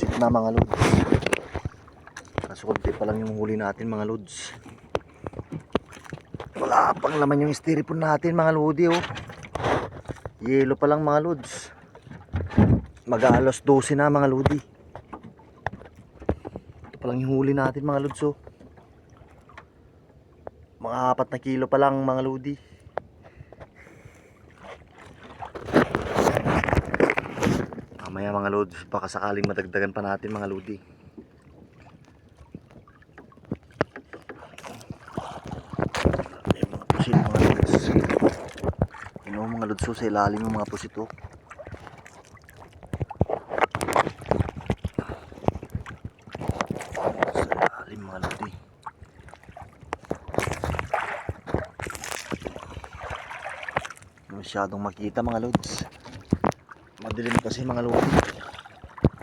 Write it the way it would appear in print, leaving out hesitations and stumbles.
pusit na mga lods. Kaso konti pa lang yung huli natin mga lods. Wala pang laman yung styrofoam natin mga lodi oh. Yelo pa lang mga lods. Mag-aalas 12 na mga lodi. Ito pa lang yung huli natin mga lods oh. Mga 4 na kilo pa lang mga lodi. Mamaya mga lods, baka sakaling madagdagan pa natin mga lodi. Ay, mga pusit mga lods. Mga lods oh, sa ilalim yung mga pusit oh. Sa ilalim mga lodi. Masyadong makita mga lods. Madilim kasi mga lodi.